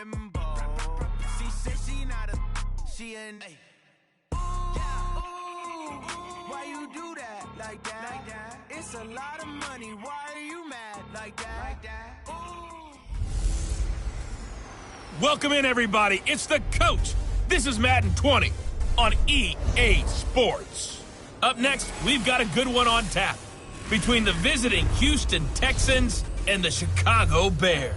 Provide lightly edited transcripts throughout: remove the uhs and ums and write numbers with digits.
Rimbo. She said she not a, she an Ooh, why you do that like that? It's a lot of money. Why are you mad like that? Welcome in, everybody. It's the coach. This is Madden 20 on EA Sports. Up next, we've got a good one on tap between the visiting Houston Texans and the Chicago Bears.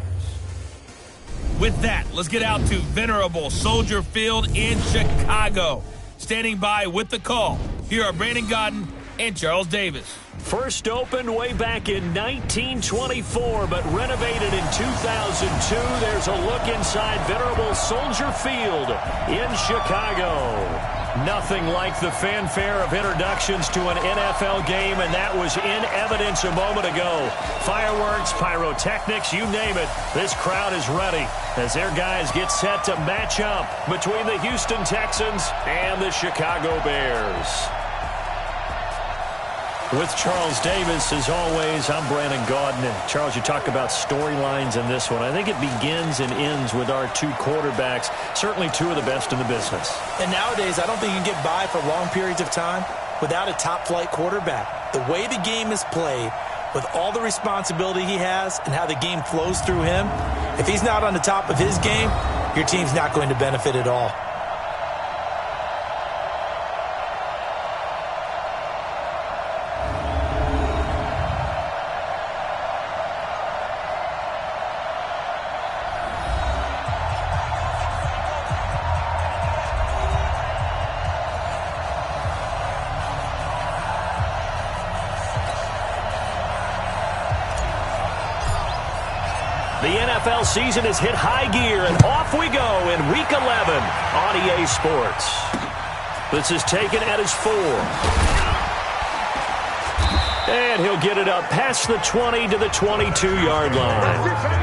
With that, let's get out to venerable Soldier Field in Chicago. Standing by with the call, here are Brandon Godden and Charles Davis. First opened way back in 1924, but renovated in 2002. There's a look inside venerable Soldier Field in Chicago. Nothing like the fanfare of introductions to an NFL game, and that was in evidence a moment ago. Fireworks, pyrotechnics, you name it. This crowd is ready as their guys get set to match up between the Houston Texans and the Chicago Bears. With Charles Davis, as always, I'm Brandon Godden. And Charles, you talk about storylines in this one. I think it begins and ends with our two quarterbacks, certainly two of the best in the business. And nowadays, I don't think you can get by for long periods of time without a top-flight quarterback. The way the game is played, with all the responsibility he has and how the game flows through him, if he's not on the top of his game, your team's not going to benefit at all. The NFL season has hit high gear, and off we go in Week 11 on EA Sports. This is taken at his 4. And he'll get it up past the 20 to the 22-yard line.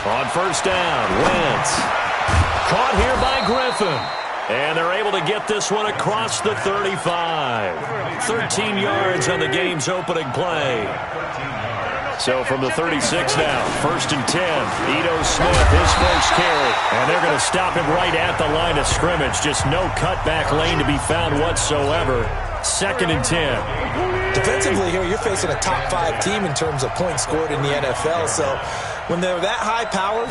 On first down, Wentz. Caught here by Griffin. And they're able to get this one across the 35. 13 yards on the game's opening play. So from the 36 now, first and 10. Ito Smith, his first carry. And they're going to stop him right at the line of scrimmage. Just no cutback lane to be found whatsoever. Second and 10. Defensively here, you're facing a top-5 team in terms of points scored in the NFL. So when they're that high-powered,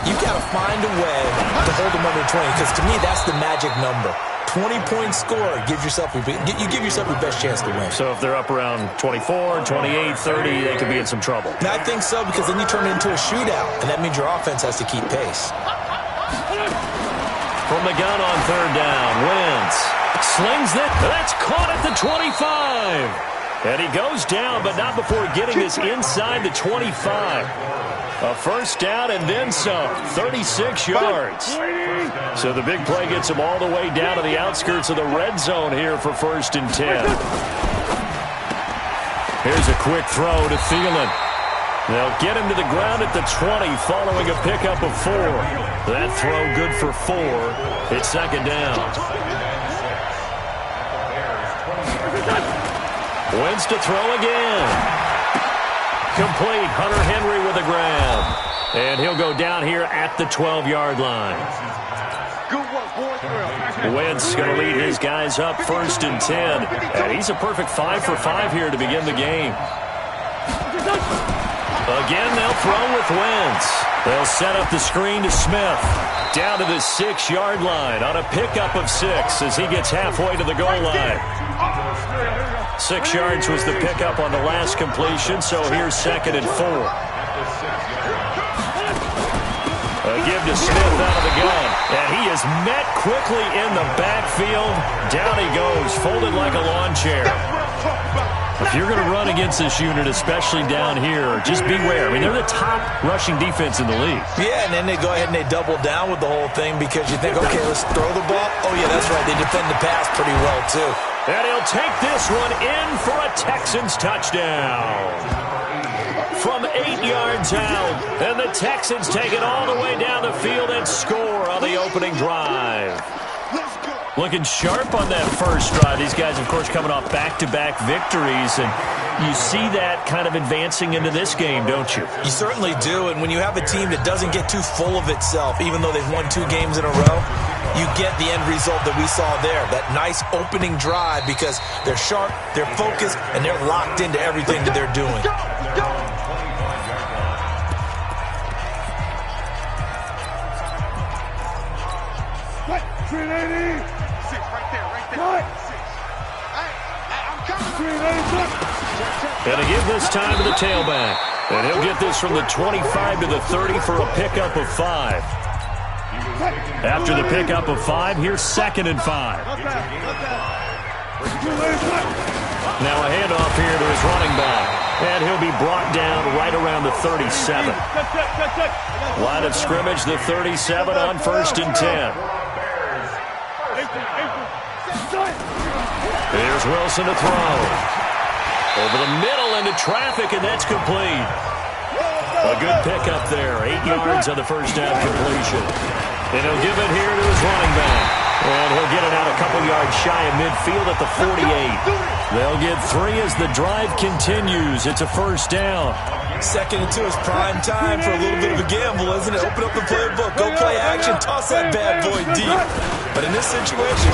you've got to find a way to hold them under 20. Because to me, that's the magic number. 20-point score gives yourself you give yourself your best chance to win. So if they're up around 24, 28, 30, they could be in some trouble. And I think so, because then you turn it into a shootout, and that means your offense has to keep pace. From the gun on third down, Wentz slings it. That's caught at the 25. And he goes down, but not before getting this inside the 25. A first down and then some, 36 yards. So the big play gets him all the way down to the outskirts of the red zone here for first and 10. Here's a quick throw to Thielen. They'll get him to the ground at the 20 following a pickup of 4. That throw good for 4. It's second down. Wentz to throw again. Complete. Hunter Henry with a grab. And he'll go down here at the 12-yard line. Wentz going to lead his guys up first and 10. And he's a perfect 5 for 5 here to begin the game. Again, they'll throw with Wentz. They'll set up the screen to Smith. Down to the 6-yard line on a pickup of 6 as he gets halfway to the goal line. 6 yards was the pickup on the last completion, so here's second and 4. A give to Smith out of the gun. And he is met quickly in the backfield. Down he goes, folded like a lawn chair. If you're going to run against this unit, especially down here, just beware. I mean, they're the top rushing defense in the league. Yeah, and then they go ahead and they double down with the whole thing because you think, okay, let's throw the ball. Oh, yeah, that's right. They defend the pass pretty well, too. And he'll take this one in for a Texans touchdown. From 8 yards out, and the Texans take it all the way down the field and score on the opening drive. Looking sharp on that first drive. These guys, of course, coming off back-to-back victories, and you see that kind of advancing into this game, don't you? You certainly do, and when you have a team that doesn't get too full of itself, even though they've won 2 games in a row, you get the end result that we saw there, that nice opening drive because they're sharp, they're focused, and they're locked into everything that they're doing. And to give this time to the tailback. And he'll get this from the 25 to the 30 for a pickup of 5. After the pickup of 5, here's 2nd and 5. Now a handoff here to his running back. And he'll be brought down right around the 37. Line of scrimmage, the 37 on 1st and 10. Here's Wilson to throw. Over the middle into traffic, and that's complete. A good pickup there. 8 yards on the first down completion. And he'll give it here to his running back. And he'll get it out a couple yards shy of midfield at the 48. They'll get 3 as the drive continues. It's a first down. 2nd and 2 is prime time for a little bit of a gamble, isn't it? Open up the playbook, go play action, toss that bad boy deep. But in this situation,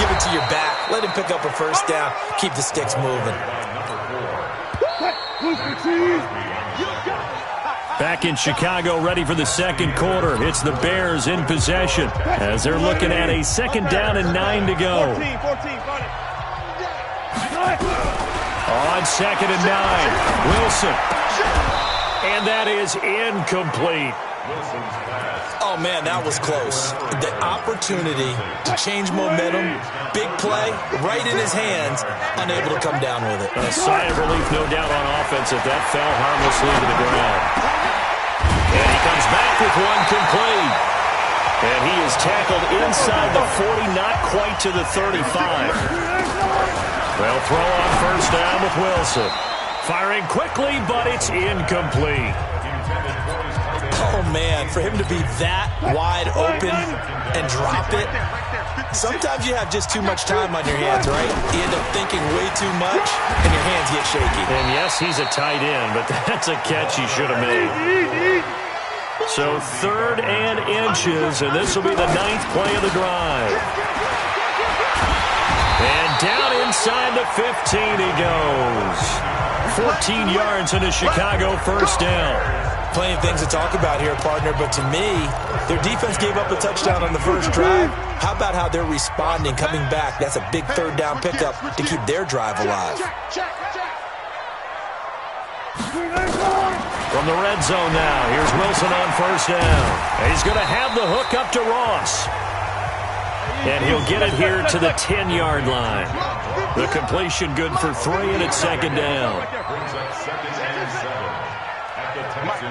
give it to your back. Let him pick up a first down. Keep the sticks moving. Back in Chicago, ready for the second quarter. It's the Bears in possession as they're looking at a 2nd down and 9 to go. On 2nd and 9, Wilson. And that is incomplete. Oh, man, that was close. The opportunity to change momentum, big play, right in his hands, unable to come down with it. A sigh of relief, no doubt, on offense if that fell harmlessly to the ground. And he comes back with one complete. And he is tackled inside the 40, not quite to the 35. They'll throw on first down with Wilson. Firing quickly, but it's incomplete. Oh, man, for him to be that wide open and drop it, sometimes you have just too much time on your hands, right? You end up thinking way too much, and your hands get shaky. And yes, he's a tight end, but that's a catch he should have made. So 3rd and inches, and this will be the 9th play of the drive. And down inside the 15 he goes. 14 yards into Chicago, first down. Plenty of things to talk about here, partner, but to me, their defense gave up a touchdown on the first drive. How about how they're responding, coming back? That's a big 3rd down pickup to keep their drive alive. From the red zone now, here's Wilson on first down. And he's going to have the hook up to Ross. And he'll get it here to the 10-yard line. The completion good for 3, and it's 2nd down.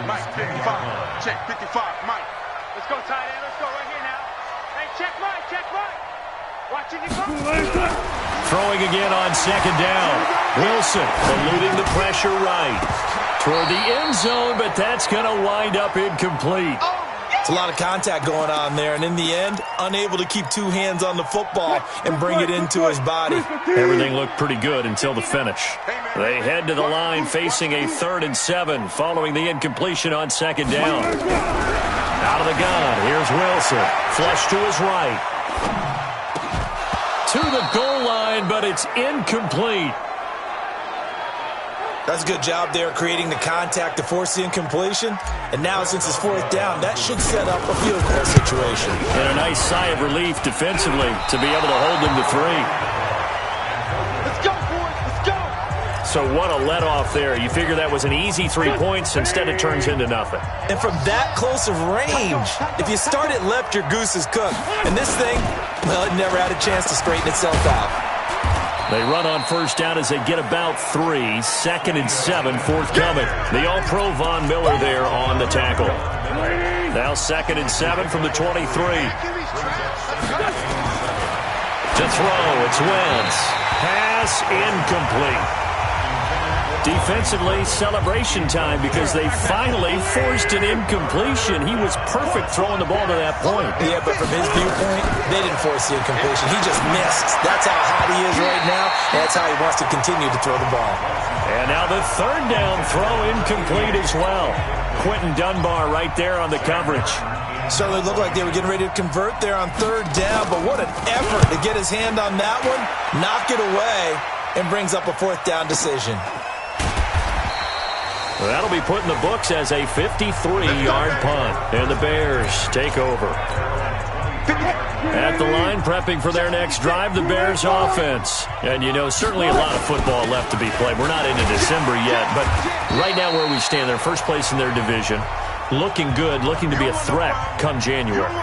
Mike, 55. Check 55, Mike. Let's go, tight end. Let's go right here now. Hey, check Mike, check Mike. Watching you go. Throwing again on 2nd down. Wilson eluding the pressure right toward the end zone, but that's going to wind up incomplete. It's a lot of contact going on there, and in the end, unable to keep 2 hands on the football and bring it into his body. Everything looked pretty good until the finish. They head to the line facing a 3rd and 7 following the incompletion on 2nd down. Out of the gun, here's Wilson. Flush to his right. To the goal line, but it's incomplete. That's a good job there creating the contact to force the incompletion. And now since it's 4th down, that should set up a field goal situation. And a nice sigh of relief defensively to be able to hold them to 3. Let's go, boys. Let's go. So what a let-off there. You figure that was an easy 3 points. Instead, it turns into nothing. And from that close of range, if you start it left, your goose is cooked. And this thing, well, it never had a chance to straighten itself out. They run on first down as they get about 3. 2nd and 7, forthcoming. The All-Pro Von Miller there on the tackle. Now 2nd and 7 from the 23. To throw, it's Wentz. Pass incomplete. Defensively, celebration time because they finally forced an incompletion. He was perfect throwing the ball to that point. Yeah, but from his viewpoint, they didn't force the incompletion. He just missed. That's how hot he is right now. That's how he wants to continue to throw the ball. And now the 3rd down throw incomplete as well. Quentin Dunbar right there on the coverage. Certainly looked like they were getting ready to convert there on 3rd down, but what an effort to get his hand on that one, knock it away, and brings up a 4th down decision. Well, that'll be put in the books as a 53-yard punt, and the Bears take over. At the line, prepping for their next drive, the Bears offense. And, you know, certainly a lot of football left to be played. We're not into December yet, but right now where we stand, they're first place in their division. Looking good, looking to be a threat come January.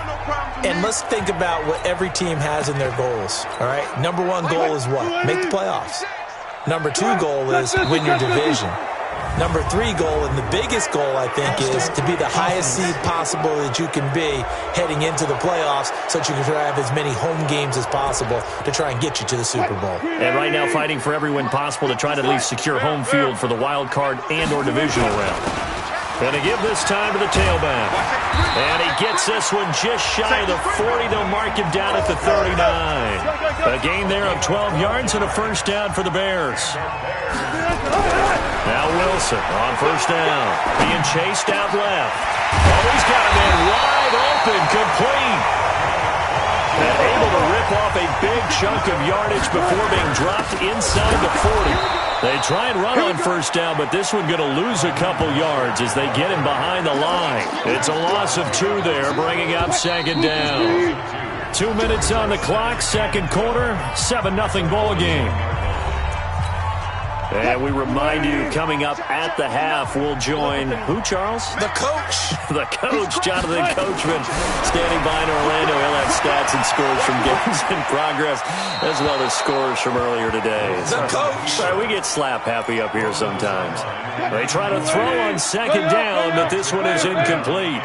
And let's think about what every team has in their goals, all right? Number 1 goal is what? Make the playoffs. Number 2 goal is win your division. Number 3 goal, and the biggest goal, I think, is to be the highest seed possible that you can be heading into the playoffs so that you can try to have as many home games as possible to try and get you to the Super Bowl. And right now fighting for every win possible to try to at least secure home field for the wild card and or divisional round. Going to give this time to the tailback. And he gets this one just shy of the 40. They'll mark him down at the 39. A gain there of 12 yards and a 1st down for the Bears. Now Wilson on 1st down. Being chased out left. Oh, he's got him in wide open, complete. And able to rip off a big chunk of yardage before being dropped inside the 40. They try and run on 1st down, but this one going to lose a couple yards as they get him behind the line. It's a loss of 2 there, bringing up 2nd down. 2 minutes on the clock, 2nd quarter, 7-0 ball game. And we remind you, coming up at the half, we'll join who, Charles? The coach. The coach, Jonathan Coachman, standing by in Orlando. He'll have stats and scores from games in progress, as well as scores from earlier today. The coach. Sorry, we get slap happy up here sometimes. They try to throw on 2nd down, but this one is incomplete.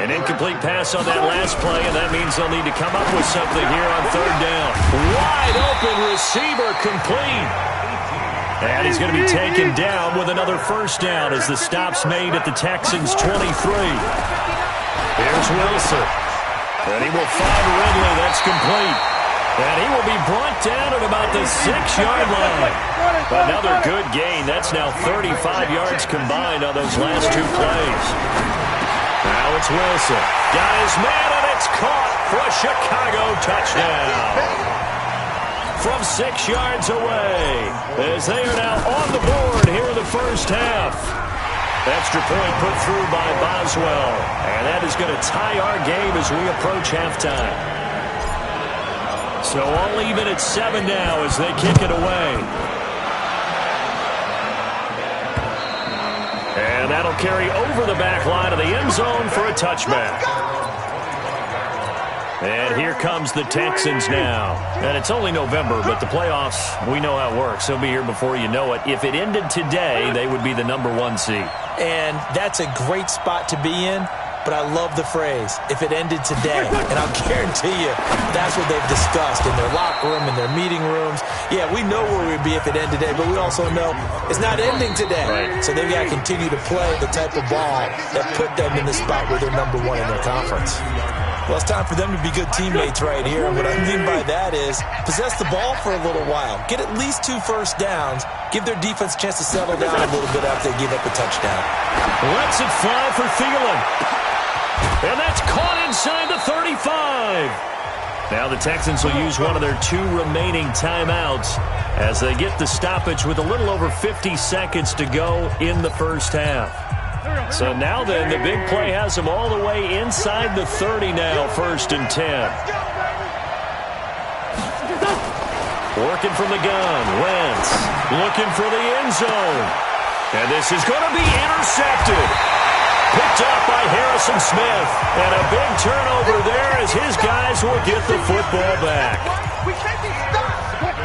An incomplete pass on that last play, and that means they'll need to come up with something here on 3rd down. Wide open receiver, complete. And he's going to be taken down with another 1st down as the stop's made at the Texans' 23. Here's Wilson. And he will find Ridley. That's complete. And he will be brought down at about the 6-yard line. Another good gain. That's now 35 yards combined on those last 2 plays. Now it's Wilson. Got his man, and it's caught for a Chicago touchdown. From 6 yards away, as they are now on the board here in the 1st half. Extra point put through by Boswell, and that is going to tie our game as we approach halftime. So all even at 7 now as they kick it away. And that'll carry over the back line of the end zone for a touchback. And here comes the Texans now. And it's only November, but the playoffs, we know how it works. They'll be here before you know it. If it ended today, they would be the number 1 seed. And that's a great spot to be in, but I love the phrase, if it ended today. And I'll guarantee you, that's what they've discussed in their locker room, in their meeting rooms. Yeah, we know where we'd be if it ended today, but we also know it's not ending today. Right. So they've got to continue to play the type of ball that put them in the spot where they're number 1 in their conference. Well, it's time for them to be good teammates right here. And what I mean by that is possess the ball for a little while. Get at least 2 1st downs. Give their defense a chance to settle down a little bit after they give up a touchdown. Lets it fly for Thielen. And that's caught inside the 35. Now the Texans will use one of their 2 remaining timeouts as they get the stoppage with a little over 50 seconds to go in the 1st half. So now then, the big play has them all the way inside the 30 now, 1st and 10. Working from the gun. Wentz looking for the end zone. And this is going to be intercepted. Picked up by Harrison Smith. And a big turnover there as his guys will get the football back.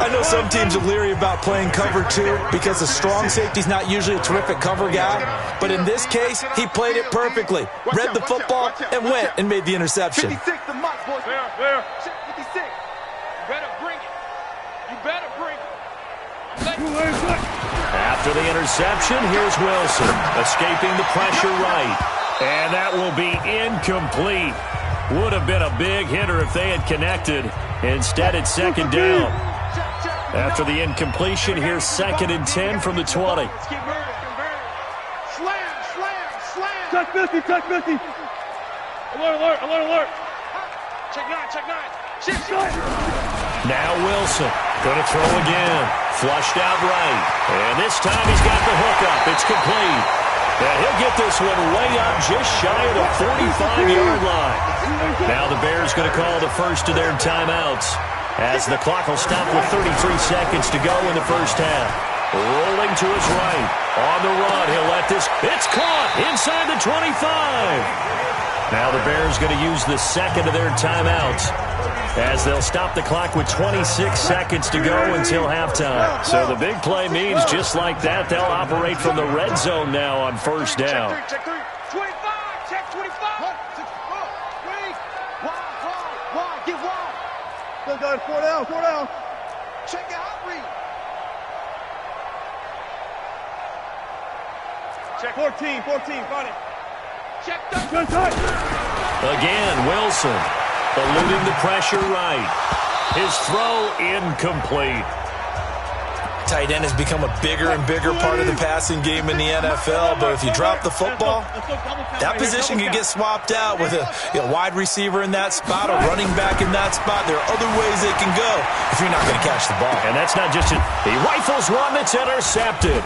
I know some teams are leery about playing cover 2 because a strong safety's not usually a terrific cover guy. But in this case, he played it perfectly. Read the football and went and made the interception. 56 the mark, boys. Where? 56. You better bring it. You better bring it. After the interception, here's Wilson, escaping the pressure right. And that will be incomplete. Would have been a big hitter if they had connected. Instead, it's second down. After the incompletion, here's 2nd and 10 from the 20. Slam. Touch 50. Alert. Check 9. Now Wilson, going to throw again. Flushed out right. And this time he's got the hook up. It's complete. And he'll get this one way up just shy of the 45-yard line. Now the Bears going to call the first of their timeouts as the clock will stop with 33 seconds to go in the first half. Rolling to his right. On the run, he'll let this. It's caught inside the 25. Now the Bears going to use the second of their timeouts as they'll stop the clock with 26 seconds to go until halftime. So the big play means just like that, they'll operate from the red zone now on first down. Check 3. 25. Check 25. Wide. Get wide. Go, guys. 4 down. Check out. Read. Check 14. Find it. Check 30. Again, Wilson eluding the pressure right. His throw incomplete. Tight end has become a bigger and bigger part of the passing game in the NFL, but if you drop the football, that position can get swapped out with a wide receiver in that spot, a running back in that spot. There are other ways they can go if you're not going to catch the ball. And that's not just it. He rifles one that's intercepted.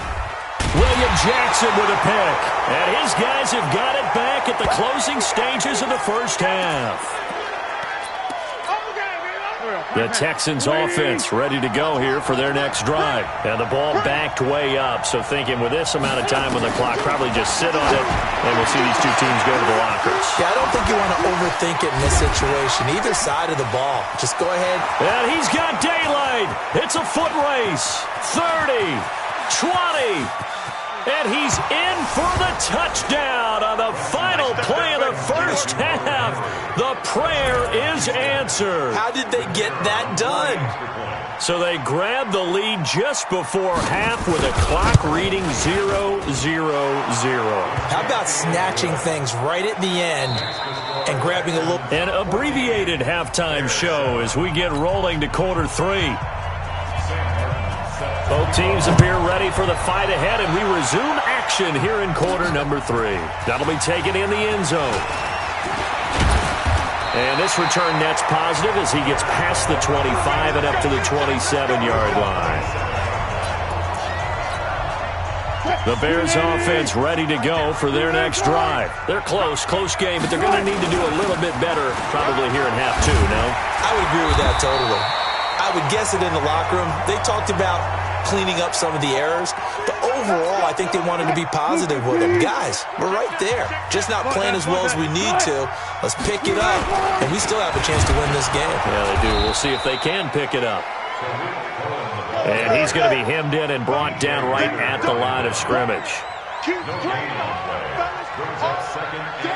William Jackson with a pick. And his guys have got it back at the closing stages of the first half. The Texans offense ready to go here for their next drive. And the ball backed way up. So thinking with this amount of time on the clock, probably just sit on it, and we'll see these two teams go to the lockers. Yeah, I don't think you want to overthink it in this situation. Either side of the ball. Just go ahead. And he's got daylight. It's a foot race. 30, 20. And he's in for the touchdown on the final play of the first half. The prayer is answered. How did they get that done? So they grabbed the lead just before half with a clock reading 0-0-0. How about snatching things right at the end and grabbing a little... An abbreviated halftime show as we get rolling to quarter 3. Both teams appear ready for the fight ahead, and we resume action here in quarter number 3. That'll be taken in the end zone. And this return net's positive as he gets past the 25 and up to the 27-yard line. The Bears offense ready to go for their next drive. They're close game, but they're going to need to do a little bit better probably here in half 2, no? I would agree with that totally. I would guess it in the locker room. They talked about cleaning up some of the errors, but overall, I think they wanted to be positive with them. Guys, we're right there. Just not playing as well as we need to. Let's pick it up, and we still have a chance to win this game. Yeah, they do. We'll see if they can pick it up. And he's going to be hemmed in and brought down right at the line of scrimmage. Keep playing on second and 10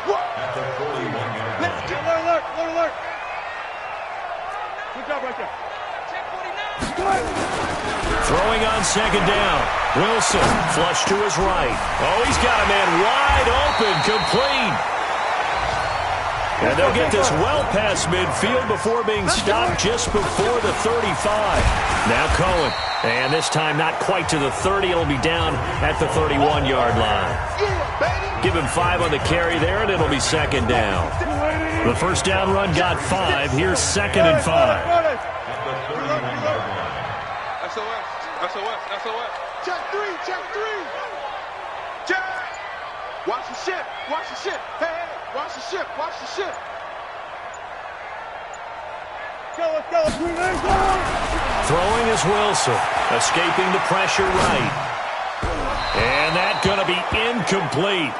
at the 41-yard line. Let's get alert. Good job right there. Throwing on second down. Wilson, flush to his right. Oh, he's got a man wide open, complete. And they'll get this well past midfield before being stopped just before the 35. Now Cohen. And this time not quite to the 30. It'll be down at the 31-yard line. Give him 5 on the carry there, and it'll be second down. The first down run got 5. Here's 2nd and 5. SOS. Check 3. Check. Watch the ship. Hey, watch the ship. Go. Throwing is Wilson. Escaping the pressure right. And that's going to be incomplete.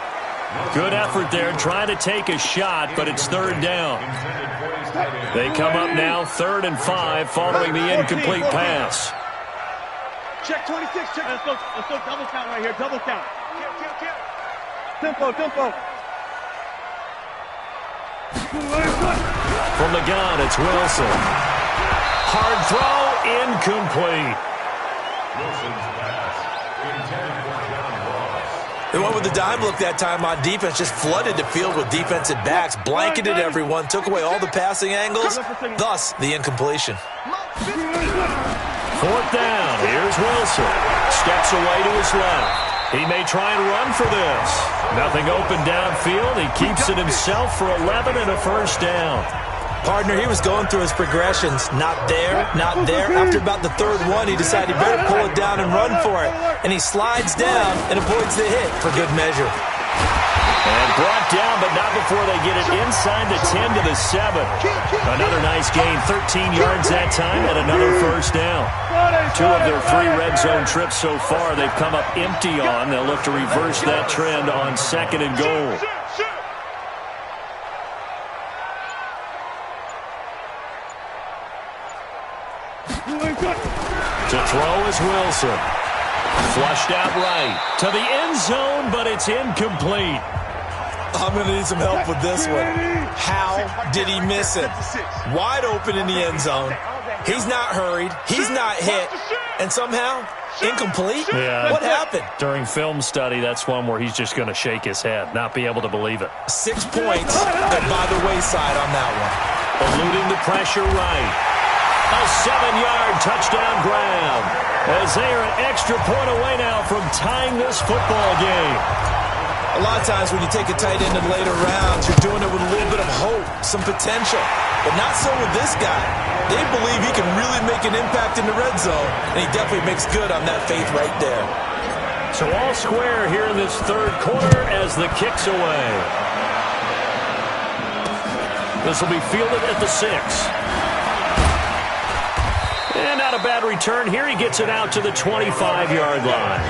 Good effort there trying to take a shot, but it's third down. They come up now 3rd and 5 following the incomplete pass. Check 26, check. Let's go double count right here, double count. Tempo. From the gun, it's Wilson. Hard throw, incomplete. They went with the dime look that time on defense, just flooded the field with defensive backs, blanketed everyone, took away all the passing angles, thus the incompletion. 4th down, here's Wilson. Steps away to his left. He may try and run for this. Nothing open downfield. He keeps it himself for 11 and a first down. Partner, he was going through his progressions. Not there, not there. After about the 3rd one, he decided he better pull it down and run for it. And he slides down and avoids the hit for good measure. And brought down, but not before they get it inside the 10 to the 7. Another nice gain, 13 yards that time, and another first down. 2 of their 3 red zone trips so far they've come up empty on. They'll look to reverse that trend on 2nd and goal. To throw is Wilson. Flushed out right to the end zone, but it's incomplete. I'm going to need some help with this one. How did he miss it? Wide open in the end zone. He's not hurried. He's not hit. And somehow, incomplete? Yeah. What happened? During film study, that's one where he's just going to shake his head, not be able to believe it. 6 points that by the wayside on that one. Eluding the pressure right. A 7-yard touchdown grab. As they are an extra point away now from tying this football game. A lot of times when you take a tight end in later rounds, you're doing it with a little bit of hope, some potential. But not so with this guy. They believe he can really make an impact in the red zone, and he definitely makes good on that faith right there. So all square here in this 3rd quarter as the kick's away. This will be fielded at the 6. And not a bad return here. He gets it out to the 25-yard line.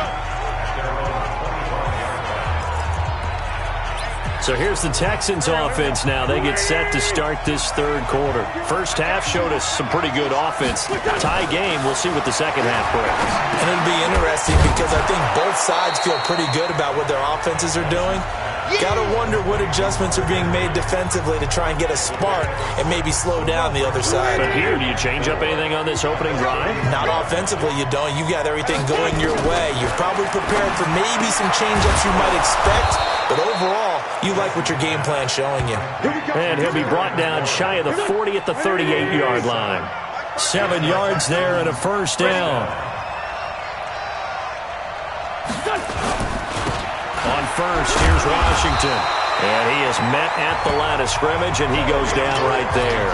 So here's the Texans offense now. They get set to start this 3rd quarter. First half showed us some pretty good offense. Tie game. We'll see what the second half brings. And it'll be interesting because I think both sides feel pretty good about what their offenses are doing. Got to wonder what adjustments are being made defensively to try and get a spark and maybe slow down the other side. But here, do you change up anything on this opening drive? Not offensively, you don't. You got everything going your way. You're probably prepared for maybe some change-ups you might expect, but overall, you like what your game plan's showing you. And he'll be brought down shy of the 40 at the 38-yard line. 7 yards there and a first down. On first, here's Washington. And he is met at the line of scrimmage, and he goes down right there.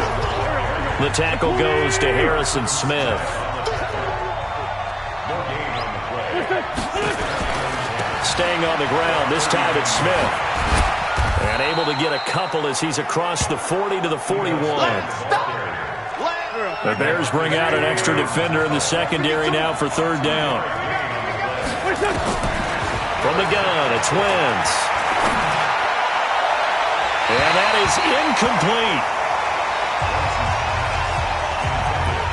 The tackle goes to Harrison Smith. Staying on the ground, this time it's Smith. And able to get a couple as he's across the 40 to the 41. The Bears bring out an extra defender in the secondary now for 3rd down. From the gun, it's Wentz. And that is incomplete.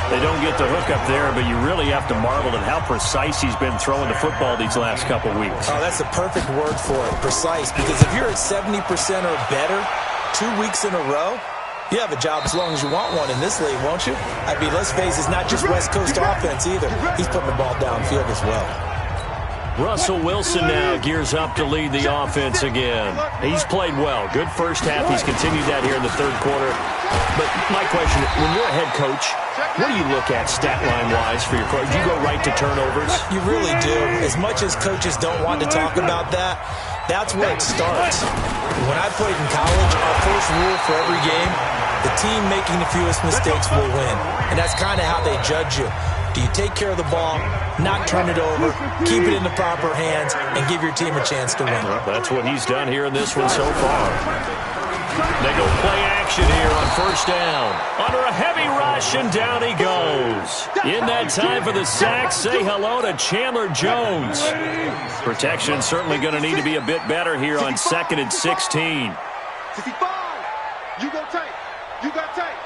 They don't get the hook up there, but you really have to marvel at how precise he's been throwing the football these last couple weeks. Oh, that's the perfect word for it, precise. Because if you're at 70% or better 2 weeks in a row, you have a job as long as you want one in this league, won't you? I mean, let's face it, it's not just West Coast offense either. He's putting the ball downfield as well. Russell Wilson now gears up to lead the offense again. He's played well. Good first half. He's continued that here in the 3rd quarter. But my question, when you're a head coach, what do you look at stat line-wise for your coach? Do you go right to turnovers? You really do. As much as coaches don't want to talk about that, that's where it starts. When I played in college, our first rule for every game, the team making the fewest mistakes will win. And that's kind of how they judge you. Do you take care of the ball, not turn it over, keep it in the proper hands, and give your team a chance to win? Well, that's what he's done here in this one so far. They go play action here on first down. Under a heavy rush, and down he goes. In that time for the sack, say hello to Chandler Jones. Protection certainly going to need to be a bit better here on 2nd and 16. 65. You go tight. You got tight.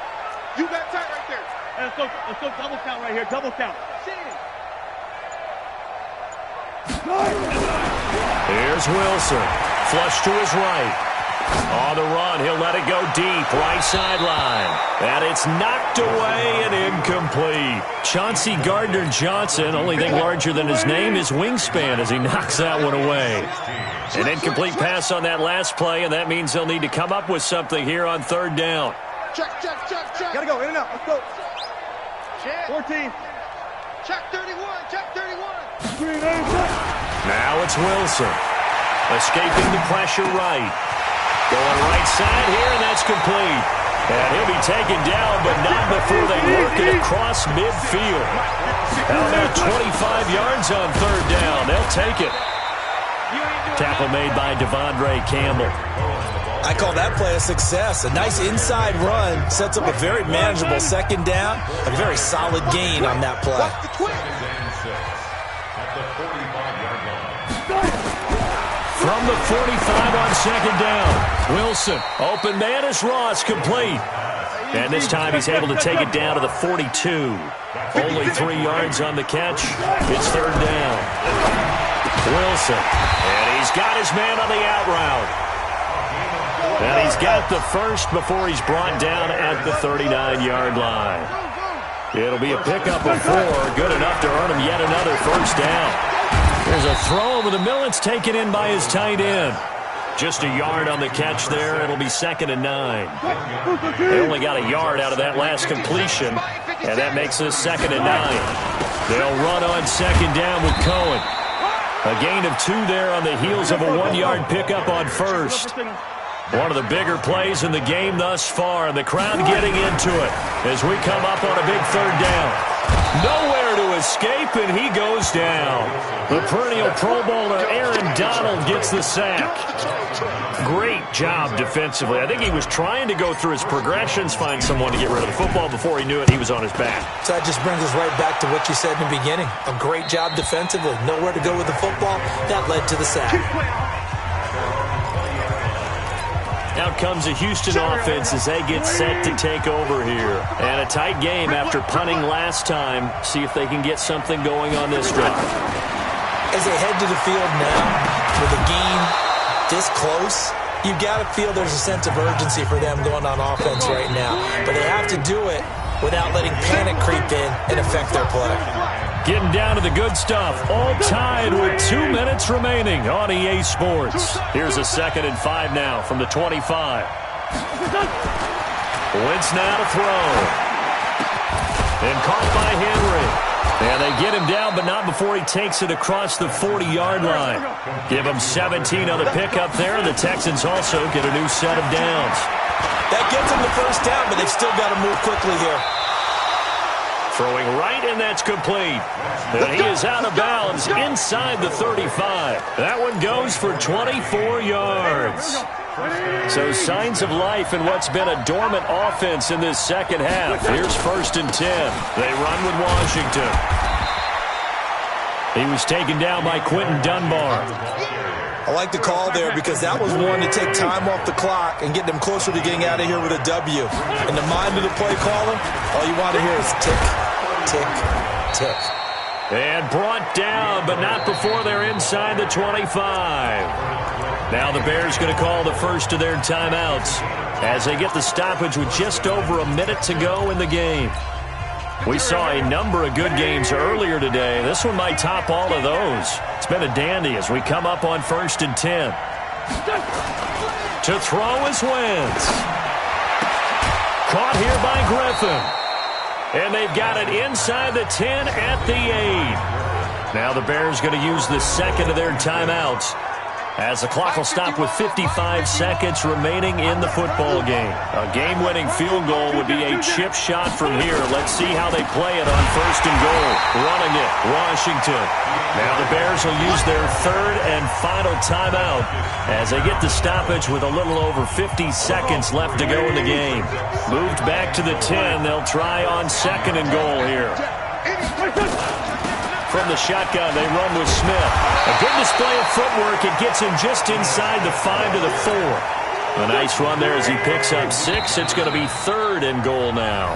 You got tight right there. Let's go double count right here. Double count. Here's Wilson. Flush to his right. On the run, he'll let it go deep, right sideline. And it's knocked away and incomplete. Chauncey Gardner-Johnson, only thing larger than his name is wingspan as he knocks that one away. An incomplete pass on that last play, and that means they'll need to come up with something here on 3rd down. Check. Gotta go, in and out. Let's go. Check. 14. Check 31. Check 31. Now it's Wilson. Escaping the pressure right. Going right side here, and that's complete. And he'll be taken down, but not before they work it across midfield. Now about 25 yards on 3rd down. They'll take it. Tackle made by Devondre Campbell. I call that play a success. A nice inside run sets up a very manageable 2nd down. A very solid gain on that play. From the 45 on 2nd down. Wilson, open man is Ross, complete. And this time he's able to take it down to the 42. Only 3 yards on the catch. It's 3rd down. Wilson, and he's got his man on the out route. And he's got the first before he's brought down at the 39-yard line. It'll be a pickup of 4, good enough to earn him yet another 1st down. There's a throw over the middle. It's taken in by his tight end. Just a yard on the catch there. It'll be 2nd and 9. They only got a yard out of that last completion, and that makes this 2nd and 9. They'll run on 2nd down with Cohen. A gain of 2 there on the heels of a 1-yard pickup on 1st. One of the bigger plays in the game thus far, and the crowd getting into it as we come up on a big 3rd down. Nowhere to escape, and he goes down. The perennial Pro Bowler Aaron Donald gets the sack. Great job defensively. I think he was trying to go through his progressions, find someone to get rid of the football. Before he knew it, he was on his back. So that just brings us right back to what you said in the beginning. A great job defensively. Nowhere to go with the football. That led to the sack. Out comes a Houston offense as they get set to take over here. And a tight game after punting last time. See if they can get something going on this drive. As they head to the field now, with a game this close, you've got to feel there's a sense of urgency for them going on offense right now. But they have to do it without letting panic creep in and affect their play. Getting down to the good stuff. All tied with 2 minutes remaining on EA Sports. Here's a 2nd and 5 now from the 25. Wentz now to throw. And caught by Henry. And they get him down, but not before he takes it across the 40-yard line. Give him 17 on the pickup there, and the Texans also get a new set of downs. That gets them the 1st down, but they've still got to move quickly here. Throwing right, and that's complete. And he is out of bounds inside the 35. That one goes for 24 yards. So signs of life in what's been a dormant offense in this 2nd half. Here's 1st and 10. They run with Washington. He was taken down by Quentin Dunbar. I like the call there because that was one to take time off the clock and get them closer to getting out of here with a W. In the mind of the play caller, all you want to hear is tick, tick, tick. And brought down, but not before they're inside the 25. Now the Bears going to call the first of their timeouts as they get the stoppage with just over a minute to go in the game. We saw a number of good games earlier today. This one might top all of those. It's been a dandy as we come up on 1st and 10. To throw is Wentz. Caught here by Griffin. And they've got it inside the 10 at the 8. Now the Bears going to use the 2nd of their timeouts as the clock will stop with 55 seconds remaining in the football game. A game-winning field goal would be a chip shot from here. Let's see how they play it on 1st and goal. Running it, Washington. Now the Bears will use their 3rd and final timeout as they get the stoppage with a little over 50 seconds left to go in the game. Moved back to the 10. They'll try on 2nd and goal here. From the shotgun, they run with Smith. A good display of footwork. It gets him just inside the 5 to the 4. A nice run there as he picks up 6. It's going to be 3rd and goal now.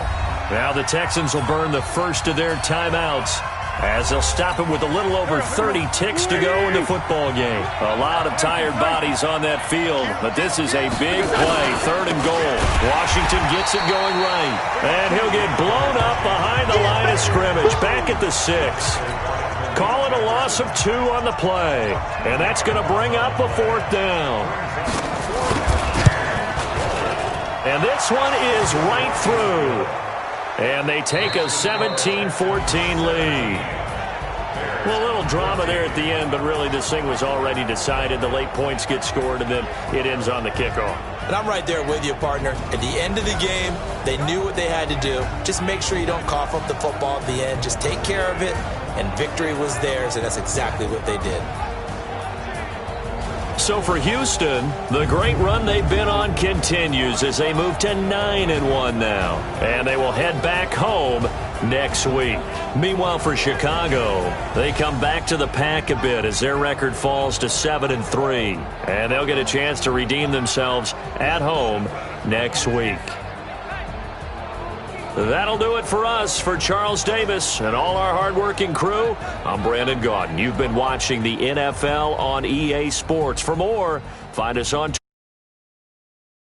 Now the Texans will burn the first of their timeouts as they'll stop it with a little over 30 ticks to go in the football game. A lot of tired bodies on that field, but this is a big play. 3rd and goal. Washington gets it going right, and he'll get blown up behind the line of scrimmage, back at the 6. Call it a loss of 2 on the play, and that's going to bring up a 4th down. And this one is right through. And they take a 17-14 lead. Well, a little drama there at the end, but really this thing was already decided. The late points get scored, and then it ends on the kickoff. And I'm right there with you, partner. At the end of the game, they knew what they had to do. Just make sure you don't cough up the football at the end. Just take care of it, and victory was theirs, and that's exactly what they did. So for Houston, the great run they've been on continues as they move to 9-1 now. And they will head back home next week. Meanwhile, for Chicago, they come back to the pack a bit as their record falls to 7-3. And they'll get a chance to redeem themselves at home next week. That'll do it for us. For Charles Davis and all our hardworking crew, I'm Brandon Gaudin. You've been watching the NFL on EA Sports. For more, find us on